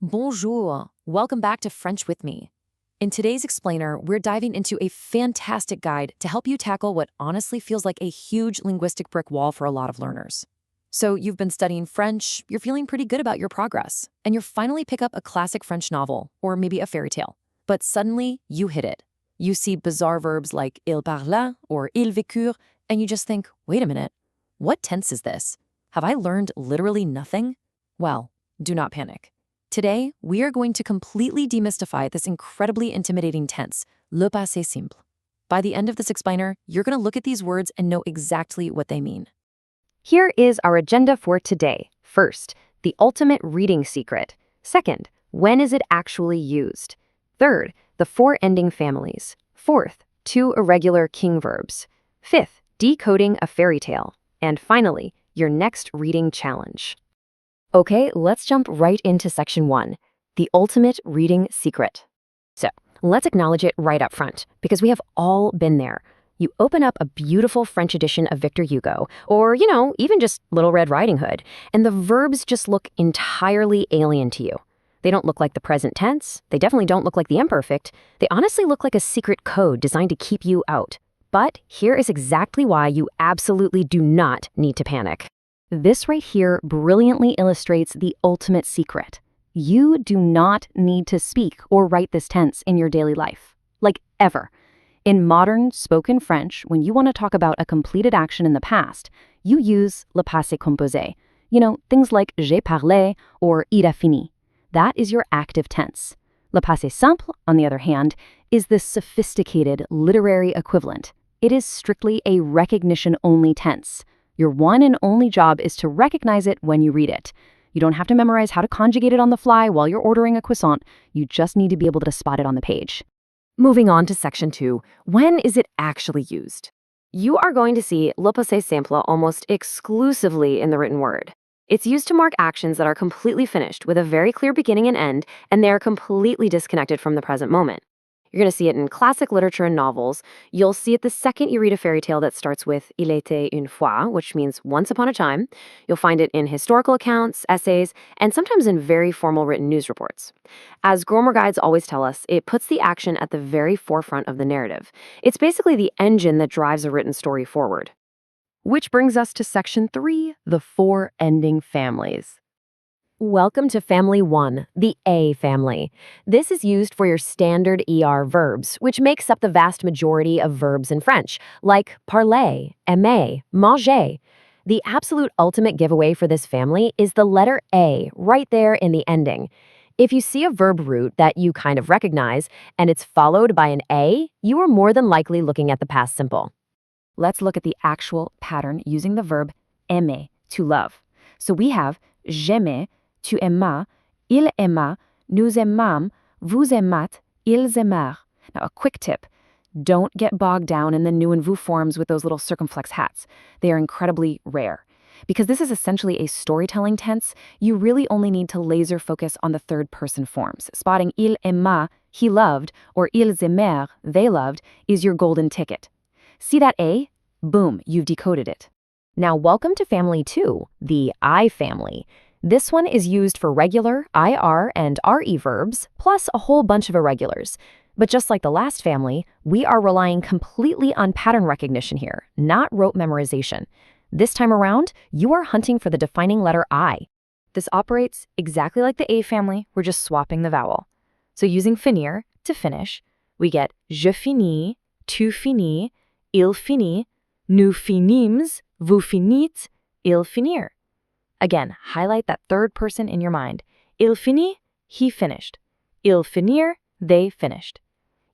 Bonjour. Welcome back to French with me. In today's explainer, we're diving into a fantastic guide to help you tackle what honestly feels like a huge linguistic brick wall for a lot of learners. So you've been studying French, you're feeling pretty good about your progress, and you finally pick up a classic French novel, or maybe a fairy tale. But suddenly, you hit it. You see bizarre verbs like il parla or il vécurent, and you just think, wait a minute, what tense is this? Have I learned literally nothing? Well, do not panic. Today, we are going to completely demystify this incredibly intimidating tense, le passé simple. By the end of this explainer, you're going to look at these words and know exactly what they mean. Here is our agenda for today. First, the ultimate reading secret. Second, when is it actually used? Third, the four ending families. Fourth, two irregular king verbs. Fifth, decoding a fairy tale. And finally, your next reading challenge. Okay, let's jump right into section 1, the ultimate reading secret. So, let's acknowledge it right up front, because we have all been there. You open up a beautiful French edition of Victor Hugo, or, even just Little Red Riding Hood, and the verbs just look entirely alien to you. They don't look like the present tense, they definitely don't look like the imperfect, they honestly look like a secret code designed to keep you out. But here is exactly why you absolutely do not need to panic. This right here brilliantly illustrates the ultimate secret. You do not need to speak or write this tense in your daily life. Like, ever. In modern spoken French, when you want to talk about a completed action in the past, you use le passé composé. Things like j'ai parlé or il a fini. That is your active tense. Le passé simple, on the other hand, is the sophisticated literary equivalent. It is strictly a recognition-only tense. Your one and only job is to recognize it when you read it. You don't have to memorize how to conjugate it on the fly while you're ordering a croissant. You just need to be able to spot it on the page. Moving on to section 2, when is it actually used? You are going to see le passé simple almost exclusively in the written word. It's used to mark actions that are completely finished with a very clear beginning and end, and they are completely disconnected from the present moment. You're going to see it in classic literature and novels. You'll see it the second you read a fairy tale that starts with il était une fois, which means once upon a time. You'll find it in historical accounts, essays, and sometimes in very formal written news reports. As grammar guides always tell us, it puts the action at the very forefront of the narrative. It's basically the engine that drives a written story forward. Which brings us to section 3, the four ending families. Welcome to Family 1, the A family. This is used for your standard ER verbs, which makes up the vast majority of verbs in French, like parler, aimer, manger. The absolute ultimate giveaway for this family is the letter A right there in the ending. If you see a verb root that you kind of recognize, and it's followed by an A, you are more than likely looking at the past simple. Let's look at the actual pattern using the verb aimer, to love. So we have j'aimais, tu aimas, il aima, nous aimâmes, vous aimâtes, ils aimèrent. Now, a quick tip. Don't get bogged down in the nous and vous forms with those little circumflex hats. They are incredibly rare. Because this is essentially a storytelling tense, you really only need to laser focus on the third person forms. Spotting il aima, he loved, or ils aimèrent, they loved, is your golden ticket. See that A? Boom, you've decoded it. Now, welcome to family 2, the I family. This one is used for regular IR and RE verbs, plus a whole bunch of irregulars. But just like the last family, we are relying completely on pattern recognition here, not rote memorization. This time around, you are hunting for the defining letter I. This operates exactly like the A family, we're just swapping the vowel. So using finir, to finish, we get je finis, tu finis, il finit, nous finîmes, vous finîtes, ils finirent. Again, highlight that third person in your mind. Il finit, he finished. Ils finirent, they finished.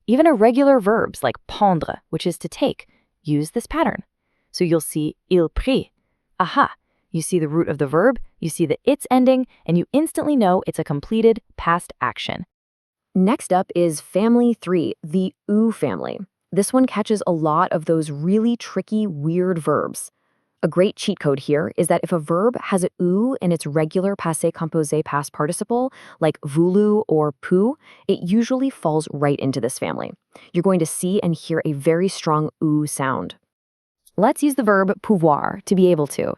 Even irregular verbs like prendre, which is to take, use this pattern. So you'll see il prit. Aha! You see the root of the verb, you see the it's ending, and you instantly know it's a completed past action. Next up is family 3, the ou family. This one catches a lot of those really tricky, weird verbs. A great cheat code here is that if a verb has a ou in its regular passé composé past participle, like voulu or pu, it usually falls right into this family. You're going to see and hear a very strong ou sound. Let's use the verb pouvoir to be able to.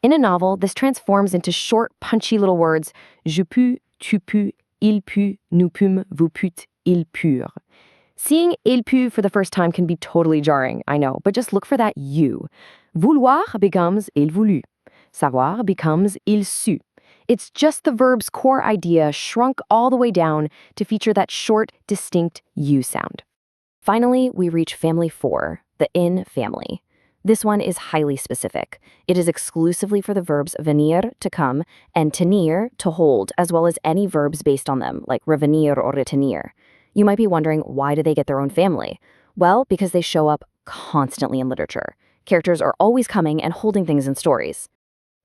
In a novel, this transforms into short, punchy little words, je peux, tu peux, il put, nous pûmes, vous pûtes, ils purent. Seeing il put for the first time can be totally jarring, I know, but just look for that you. Vouloir becomes il voulut. Savoir becomes il sut. It's just the verb's core idea shrunk all the way down to feature that short, distinct U sound. Finally, we reach family 4, the in family. This one is highly specific. It is exclusively for the verbs venir, to come, and tenir, to hold, as well as any verbs based on them, like revenir or retenir. You might be wondering, why do they get their own family? Well, because they show up constantly in literature. Characters are always coming and holding things in stories.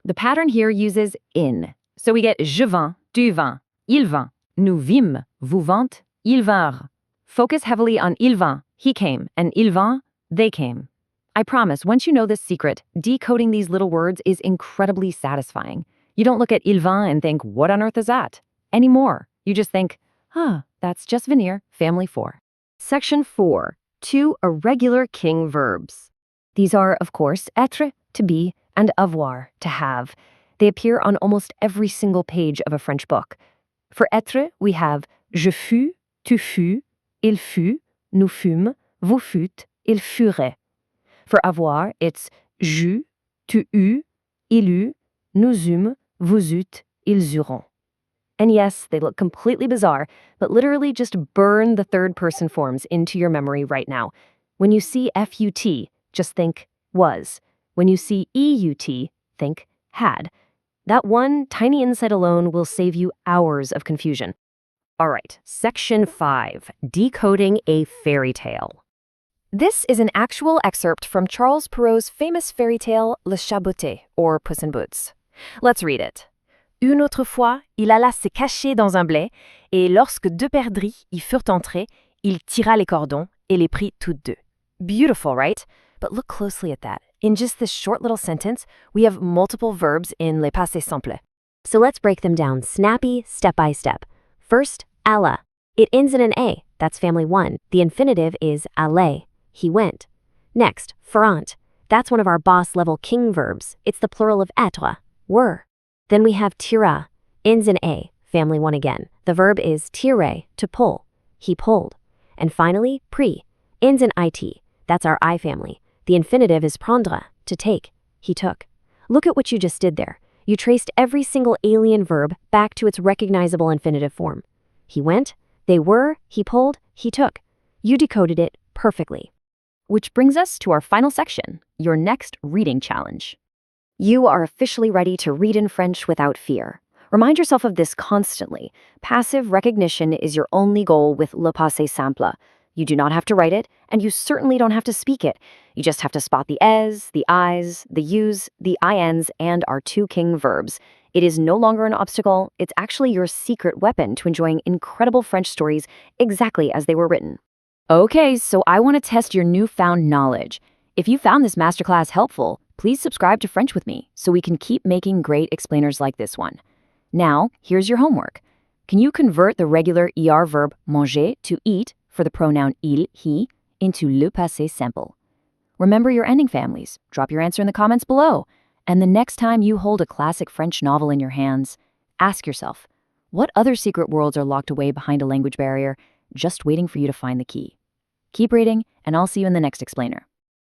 The pattern here uses in. So we get je vins, tu vins, il vint, nous vîmes, vous vîntes, ils vinrent. Focus heavily on il vint, he came, and il vint, they came. I promise, once you know this secret, decoding these little words is incredibly satisfying. You don't look at il vint and think, what on earth is that? Anymore. You just think, that's just venir, family 4. Section 4, 2 irregular king verbs. These are, of course, êTRE, to be, and avoir, to have. They appear on almost every single page of a French book. For êTRE, we have je fus, tu fus, il fut, nous fûmes, vous fûtes, il furait. For avoir, it's j'eus, tu eus, il eut, nous eûmes, vous eûtes, ils euront. And yes, they look completely bizarre, but literally just burn the third-person forms into your memory right now. When you see FUT, just think was. When you see EUT, think had. That one tiny insight alone will save you hours of confusion. All right, section 5, decoding a fairy tale. This is an actual excerpt from Charles Perrault's famous fairy tale Le Chat Botté, or Puss in Boots. Let's read it. Une autre fois, il alla se cacher dans un blé, et lorsque 2 perdrix y furent entrés, il tira les cordons et les prit toutes 2. Beautiful, right? But look closely at that. In just this short little sentence, we have multiple verbs in le passé simple. So let's break them down snappy, step by step. First, alla. It ends in an A. That's family 1. The infinitive is aller. He went. Next, prirent. That's one of our boss-level king verbs. It's the plural of êTRE, were. Then we have tira. Ends in A. Family 1 again. The verb is tirer, to pull. He pulled. And finally, pris. Ends in it. That's our I family. The infinitive is prendre, to take. He took. Look at what you just did there. You traced every single alien verb back to its recognizable infinitive form. He went, they were, he pulled, he took. You decoded it perfectly. Which brings us to our final section, your next reading challenge. You are officially ready to read in French without fear. Remind yourself of this constantly. Passive recognition is your only goal with le passé simple. You do not have to write it, and you certainly don't have to speak it. You just have to spot the es, the is, the us, the ins, and our 2 king verbs. It is no longer an obstacle. It's actually your secret weapon to enjoying incredible French stories exactly as they were written. Okay, so I want to test your newfound knowledge. If you found this masterclass helpful, please subscribe to French with me so we can keep making great explainers like this one. Now, here's your homework. Can you convert the regular ER verb manger, to eat, for the pronoun il, he, into le passé simple? Remember your ending families. Drop your answer in the comments below. And the next time you hold a classic French novel in your hands, ask yourself, what other secret worlds are locked away behind a language barrier, just waiting for you to find the key? Keep reading, and I'll see you in the next explainer.